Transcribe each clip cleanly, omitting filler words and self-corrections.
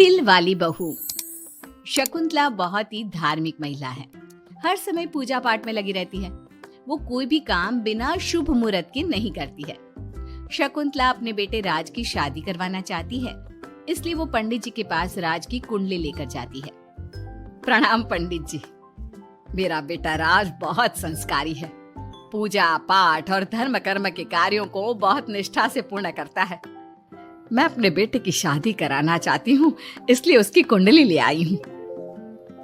तिल वाली बहू। शकुंतला बहुत ही धार्मिक महिला है। हर समय पूजा पाठ में लगी रहती है। वो कोई भी काम बिना शुभ मुहूर्त के नहीं करती है। शकुंतला अपने बेटे राज की शादी करवाना चाहती है, इसलिए वो पंडित जी के पास राज की कुंडली लेकर जाती है। प्रणाम पंडित जी, मेरा बेटा राज बहुत संस्कारी है। पूजा पाठ और धर्म कर्म के कार्यों को बहुत निष्ठा से पूर्ण करता है। मैं अपने बेटे की शादी कराना चाहती हूँ, इसलिए उसकी कुंडली ले आई हूँ।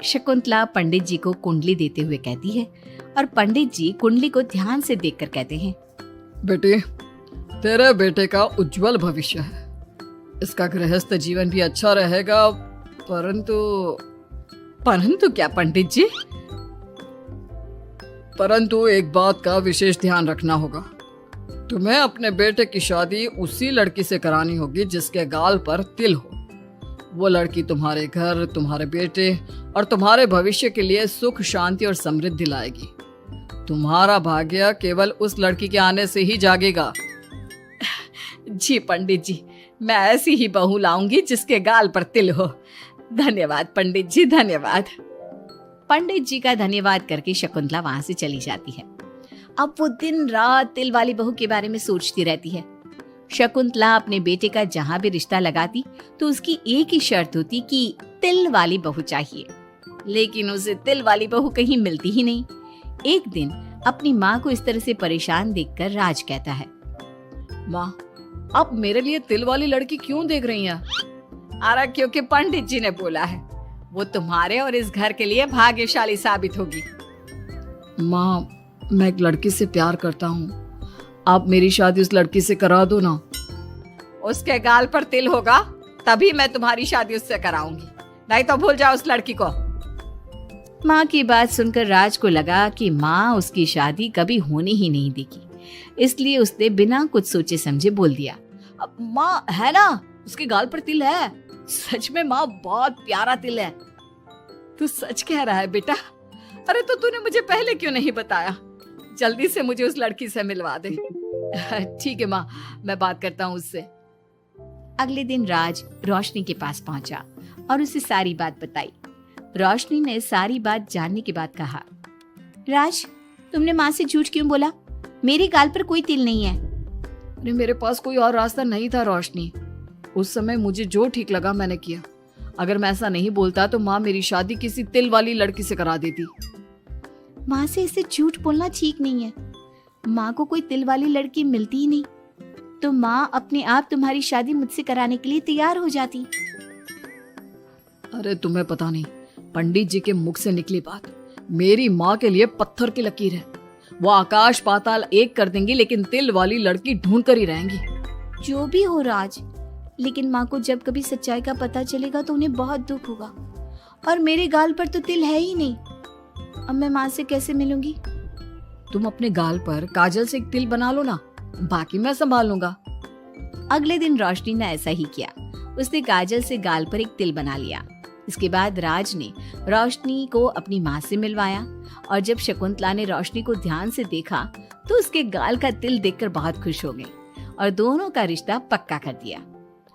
शकुंतला पंडित जी को कुंडली देते हुए कहती है और पंडित जी कुंडली को ध्यान से देखकर कहते हैं, बेटे, तेरे बेटे का उज्जवल भविष्य है। इसका गृहस्थ जीवन भी अच्छा रहेगा, परंतु क्या पंडित जी? परंतु एक बात का विशेष ध्यान रखना होगा। तुम्हें अपने बेटे की शादी उसी लड़की से करानी होगी जिसके गाल पर तिल हो। वो लड़की तुम्हारे घर, तुम्हारे बेटे और तुम्हारे भविष्य के लिए सुख, शांति और समृद्धि लाएगी। तुम्हारा भाग्य केवल उस लड़की के आने से ही जागेगा। जी पंडित जी, मैं ऐसी ही बहू लाऊंगी जिसके गाल पर तिल हो। धन्यवाद पंडित जी, धन्यवाद। पंडित जी का धन्यवाद करके शकुंतला वहां से चली जाती है। अब वो दिन रात तिल वाली बहू के बारे में सोचती रहती है। शकुंतला अपने बेटे का जहां भी रिश्ता लगाती तो उसकी एक ही शर्त होती कि तिल वाली बहू चाहिए, लेकिन उसे तिल वाली बहू कहीं मिलती ही नहीं। एक दिन अपनी माँ को इस तरह से परेशान देखकर राज कहता है, माँ, आप मेरे लिए तिल वाली लड़की क्यों देख रही हैं? अरे क्योंकि पंडित जी ने बोला है, वो तुम्हारे और इस घर के लिए भाग्यशाली साबित होगी। माँ, मैं एक लड़की से प्यार करता हूँ। आप मेरी शादी उस लड़की से करा दो ना। उसके गाल पर तिल होगा तभी मैं तुम्हारी शादी उससे कराऊंगी, नहीं तो भूल जाओ उस लड़की को। माँ की बात सुनकर राज को लगा कि माँ उसकी शादी कभी होने ही नहीं देगी, इसलिए उसने बिना कुछ सोचे समझे बोल दिया, अब माँ है ना, उसके गाल पर तिल है। सच में माँ, बहुत प्यारा तिल है। तू सच कह रहा है बेटा? अरे तो तूने मुझे पहले क्यों नहीं बताया? जल्दी से मुझे उस लड़की से मिलवा दे। ठीक है माँ, मैं बात करता हूँ उससे। अगले दिन राज रोशनी के पास पहुंचा और उसे सारी बात बताई। रोशनी ने सारी बात जानने के बाद कहा, राज, तुमने माँ से झूठ क्यों बोला? मेरे गाल पर कोई तिल नहीं है। अरे मेरे पास कोई और रास्ता नहीं था रोशनी। उस समय मुझे जो ठीक लगा मैंने किया। अगर मैं ऐसा नहीं बोलता तो माँ मेरी शादी किसी तिल वाली लड़की से करा देती। माँ से इसे झूठ बोलना ठीक नहीं है। माँ को कोई तिल वाली लड़की मिलती ही नहीं, तो माँ अपने आप तुम्हारी शादी मुझसे कराने के लिए तैयार हो जाती। अरे तुम्हें पता नहीं, पंडित जी के मुख से निकली बात मेरी माँ के लिए पत्थर की लकीर है। वो आकाश पाताल एक कर देंगी, लेकिन तिल वाली लड़की ढूंढ कर ही रहेंगी। जो भी हो राज, लेकिन माँ को जब कभी सच्चाई का पता चलेगा तो उन्हें बहुत दुख होगा। और मेरे गाल पर तो तिल है ही नहीं, अब मैं माँ से कैसे मिलूंगी? तुम अपने गाल पर काजल से एक तिल बना लो ना, बाकी मैं संभाल लूंगा। अगले दिन रोशनी ने ऐसा ही किया। उसने काजल से गाल पर एक तिल बना लिया। इसके बाद राज ने रोशनी को अपनी माँ से मिलवाया, और जब शकुंतला ने रोशनी को ध्यान से देखा तो उसके गाल का तिल देखकर बहुत खुश हो गई और दोनों का रिश्ता पक्का कर दिया।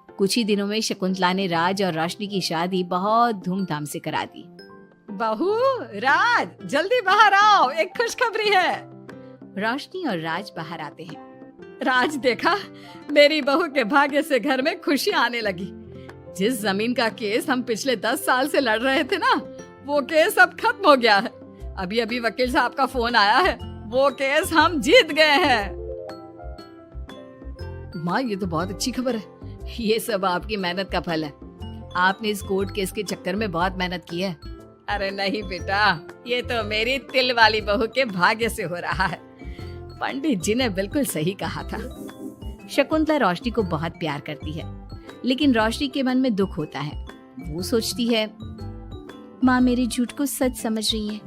कुछ ही दिनों में शकुंतला ने राज और रोशनी की शादी बहुत धूमधाम से करा दी। बहू, राज, जल्दी बाहर आओ, एक खुशखबरी है। रोशनी और राज बाहर आते हैं। राज, देखा, मेरी बहू के भाग्य से घर में खुशी आने लगी। जिस जमीन का केस हम पिछले 10 साल से लड़ रहे थे ना, वो केस अब खत्म हो गया है। अभी अभी वकील साहब का फोन आया है, वो केस हम जीत गए हैं। माँ, ये तो बहुत अच्छी खबर है। ये सब आपकी मेहनत का फल है। आपने इस कोर्ट केस के चक्कर में बहुत मेहनत की है। अरे नहीं बेटा, ये तो मेरी तिल वाली बहू के भाग्य से हो रहा है। पंडित जी ने बिल्कुल सही कहा था। शकुंतला रोशनी को बहुत प्यार करती है, लेकिन रोशनी के मन में दुख होता है। वो सोचती है, माँ मेरे झूठ को सच समझ रही है।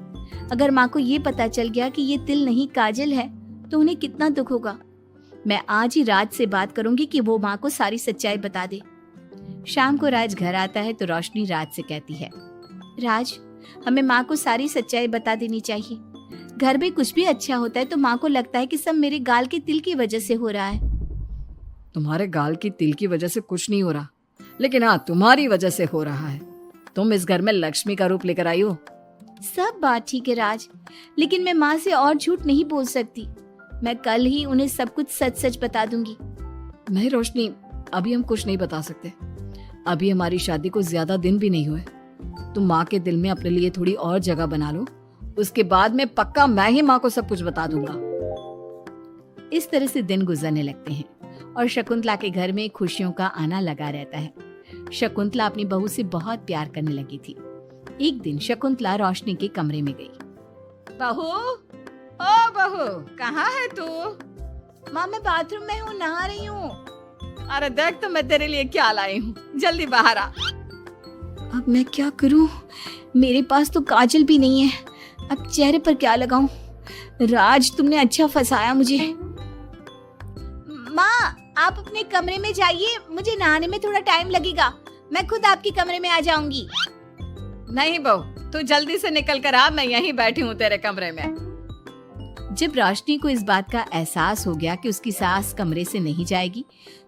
अगर माँ को ये पता चल गया कि ये तिल नहीं काजल है तो उन्हें कितना दुख होगा। मैं आज ही राज से बात करूंगी कि वो माँ को सारी सच्चाई बता दे। शाम को राज घर आता है तो रोशनी राज से कहती है, राज, हमें माँ को सारी सच्चाई बता देनी चाहिए। घर में कुछ भी अच्छा होता है तो माँ को लगता है कि सब मेरे गाल के तिल की वजह से हो रहा है। तुम्हारे गाल की तिल की वजह से कुछ नहीं हो रहा। लेकिन हाँ, तुम्हारी वजह से हो रहा है। तुम इस घर में लक्ष्मी का रूप लेकर आई हो। सब बात ठीक है राज, लेकिन मैं माँ से और झूठ नहीं बोल सकती। मैं कल ही उन्हें सब कुछ सच सच बता दूंगी। नहीं रोशनी, अभी हम कुछ नहीं बता सकते। अभी हमारी शादी को ज्यादा दिन भी नहीं हुए। तुम माँ के दिल में अपने लिए थोड़ी और जगह बना लो, उसके बाद में पक्का मैं ही माँ को सब कुछ बता दूंगा। इस तरह से दिन गुजरने लगते हैं और शकुंतला के घर में खुशियों का आना लगा रहता है। शकुंतला अपनी बहू से बहुत प्यार करने लगी थी। एक दिन शकुंतला रोशनी के कमरे में गई। बहू, ओ बहू, कहाँ है तू? माँ मैं बाथरूम में हूँ, नहा रही हूँ। अरे देख तो मैं तेरे लिए क्या लाई हूँ, जल्दी बाहर आ। अब मैं क्या करूँ? मेरे पास तो काजल भी नहीं है, अब चेहरे पर क्या लगाऊं? राज तुमने अच्छा फंसाया मुझे। माँ आप अपने कमरे में जाइए, मुझे नहाने में थोड़ा टाइम लगेगा। मैं खुद आपके कमरे में आ जाऊंगी। नहीं बहू, तू जल्दी से निकल कर आ, मैं यहीं बैठी हूँ तेरे कमरे में। जब रोशनी को इस बात का एहसास हो गया कि उसकी सास कमरे से नहीं जाएगी,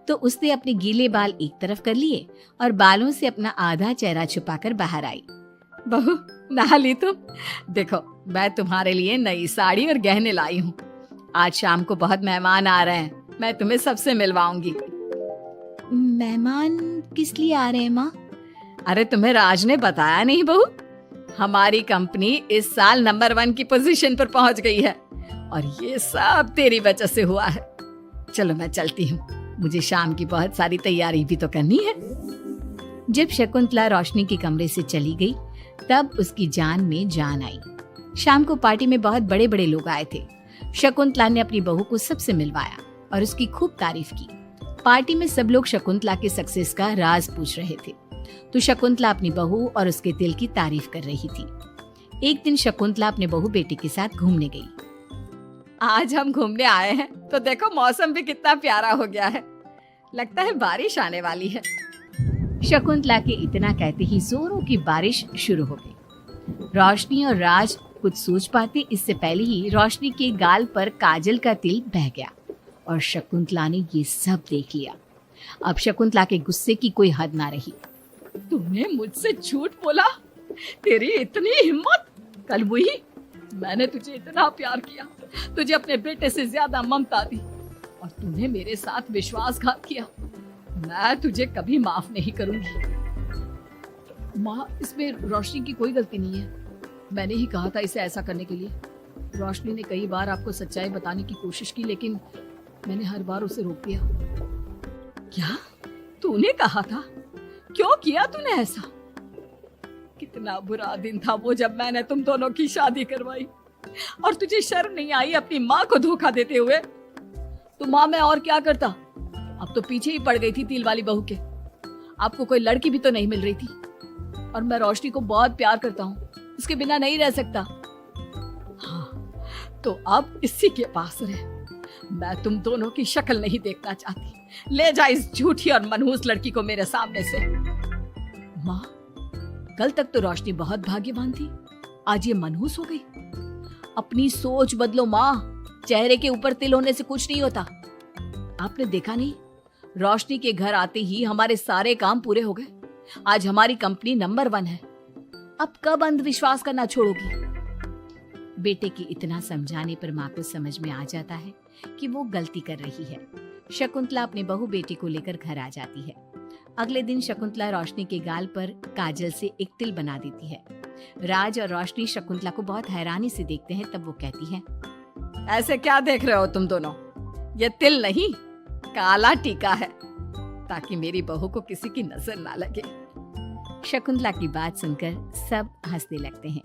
तो उसने अपने गीले बाल एक तरफ कर लिए और बालों से अपना आधा चेहरा छुपाकर बाहर आई। बहू, नहा ली तुम? देखो, मैं तुम्हारे लिए नई साड़ी और गहने लाई हूँ। आज शाम को बहुत मेहमान आ रहे हैं, मैं तुम्हें सबसे मिलवाऊंगी। मेहमान किस लिए आ रहे हैं माँ? अरे तुम्हें राज ने बताया नहीं बहू? हमारी कंपनी इस साल नंबर 1 की पोजीशन पर पहुंच गई है और ये सब तेरी वजह से हुआ है। चलो मैं चलती हूँ, मुझे शाम की बहुत सारी तैयारी भी तो करनी है। जब शकुंतला रोशनी के कमरे से चली गई, तब उसकी जान में जान आई। शाम को पार्टी में बहुत बड़े बड़े लोग आए थे। शकुंतला ने अपनी बहू को सबसे मिलवाया और उसकी खूब तारीफ की। पार्टी में सब लोग शकुंतला के सक्सेस का राज पूछ रहे थे, तो शकुंतला अपनी बहू और उसके दिल की तारीफ कर रही थी। एक दिन शकुंतला अपने बहू बेटी के साथ घूमने गई। आज हम घूमने आए हैं तो देखो मौसम भी कितना प्यारा हो गया है, लगता है बारिश आने वाली है। शकुंतला के इतना कहते ही जोरों की बारिश शुरू हो गई। रोशनी और राज कुछ सोच पाते इससे पहले ही रोशनी के गाल पर काजल का तिल बह गया और शकुंतला ने ये सब देख लिया। अब शकुंतला के गुस्से की कोई हद ना रही। तूने मुझसे झूठ बोला? तेरी इतनी हिम्मत? कल वही मैंने तुझे इतना प्यार किया, तुझे अपने बेटे से ज्यादा ममता दी और तूने मेरे साथ विश्वासघात किया। मैं तुझे कभी माफ नहीं करूंगी। माँ, इसमें रोशनी की कोई गलती नहीं है। मैंने ही कहा था इसे ऐसा करने के लिए। रोशनी ने कई बार आपको सच्चाई बताने की कोशिश की, लेकिन मैंने हर बार उसे रोक दिया। क्या तूने कहा था? क्यों किया तूने ऐसा? कितना बुरा दिन था वो जब मैंने तुम दोनों की शादी करवाई और तुझे शर्म नहीं आई अपनी माँ को धोखा देते हुए? तो माँ मैं और क्या करता? अब तो पीछे ही पड़ गई थी तिल वाली बहू के। आपको कोई लड़की भी तो नहीं मिल रही थी और मैं रोशनी को बहुत प्यार करता हूँ, उसके बिना नहीं रह सकता। हाँ, तो अब इसी के पास रहे। मैं तुम दोनों की शक्ल नहीं देखना चाहती। ले जा इस झूठी और मनहूस लड़की को मेरे सामने से। माँ, कल तक तो रोशनी बहुत भाग्यवान थी, आज ये मनहूस हो गई। अपनी सोच बदलो माँ, चेहरे के ऊपर तिल होने से कुछ नहीं होता। आपने देखा नहीं, रोशनी के घर आते ही हमारे सारे काम पूरे हो गए। आज हमारी कंपनी नंबर 1 है। अब कब अंधविश्वास करना छोड़ोगी? बेटे की इतना समझाने पर माँ को समझ में आ जाता है कि वो गलती कर रही है। शकुंतला अपने बहू बेटी को लेकर घर आ जाती है। अगले दिन शकुंतला रोशनी के गाल पर काजल से एक तिल बना देती है। राज और रोशनी शकुंतला को बहुत हैरानी से देखते हैं। तब वो कहती है, ऐसे क्या देख रहे हो तुम दोनों? ये तिल नहीं, काला टीका है, ताकि मेरी बहू को किसी की नजर ना लगे। शकुंतला की बात सुनकर सब हंसने लगते हैं।